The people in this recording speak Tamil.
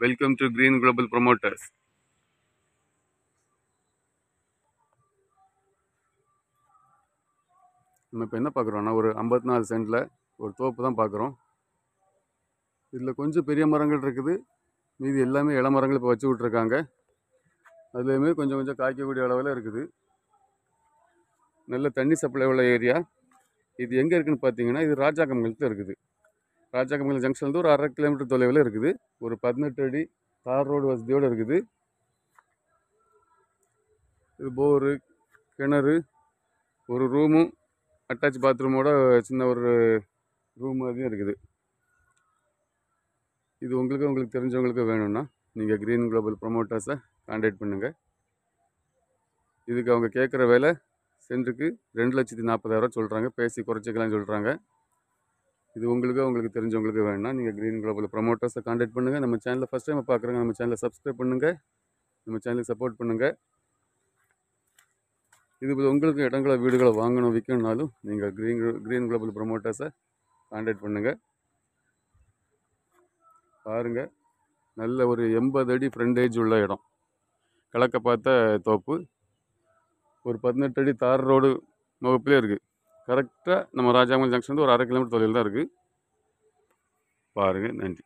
Welcome to green global promoters. நம்ம இப்போ என்ன பார்க்குறோன்னா, ஒரு 54 சென்டில் ஒரு தோப்பு தான் பார்க்குறோம். இதில் கொஞ்சம் பெரிய மரங்கள் இருக்குது, மீதி எல்லாமே இள மரங்கள் இப்போ வச்சு விட்ருக்காங்க. அதுலேயுமே கொஞ்சம் கொஞ்சம் காய்க்கக்கூடிய அளவில் இருக்குது. நல்ல தண்ணி சப்ளை உள்ள ஏரியா. இது எங்கே இருக்குதுன்னு பார்த்தீங்கன்னா, இது ராஜாக்கமங்கலத்தில் இருக்குது. ராஜாக்கமங்கலம் ஜங்ஷன்லேருந்து ஒரு 1/2 கிலோமீட்டர் தொலைவில் இருக்குது. ஒரு 18 அடி தார் ரோடு வசதியோடு இருக்குது. இது போரு, கிணறு, ஒரு ரூமும் அட்டாச் பாத்ரூமோட சின்ன ஒரு ரூம் மாதிரியும் இருக்குது. இது உங்களுக்கு தெரிஞ்சவங்களுக்கு வேணும்னா நீங்கள் கிரீன் குளோபல் ப்ரொமோட்டர்ஸை கான்டாக்ட் பண்ணுங்கள். இதுக்கு அவங்க கேட்குற வேலை சென்ட்டுக்கு 2,40,000 சொல்கிறாங்க. பேசி குறைச்சிக்கலாம் சொல்கிறாங்க. இது உங்களுக்கு தெரிஞ்சவங்களுக்கு வேணும்னா நீங்கள் கிரீன் குளோபல் ப்ரொமோட்டர்ஸை கான்டாக்ட் பண்ணுங்கள். நம்ம சேனலில் ஃபஸ்ட் டைம் பார்க்குறவங்க நம்ம சேனலை சப்ஸ்கிரைப் பண்ணுங்கள். நம்ம சேனலுக்கு சப்போர்ட் பண்ணுங்கள். இது உங்களுக்கு இடங்களை வீடுகளை வாங்கணும் விற்கணுனாலும் நீங்கள் கிரீன் குளோபல் ப்ரொமோட்டர்ஸை கான்டாக்ட் பண்ணுங்கள். பாருங்கள், நல்ல ஒரு 80 அடி ஃப்ரண்டேஜ் உள்ள இடம், கிழக்க பார்த்த தோப்பு, ஒரு 18 அடி தார் ரோடு முகப்பிலே இருக்குது. கரெக்டாக நம்ம ராஜாமங்கலம் ஜங்ஷன் ஒரு 1/2 கிலோமீட்டர் தொலைவில் தான் இருக்குது. பாருங்கள். நன்றி.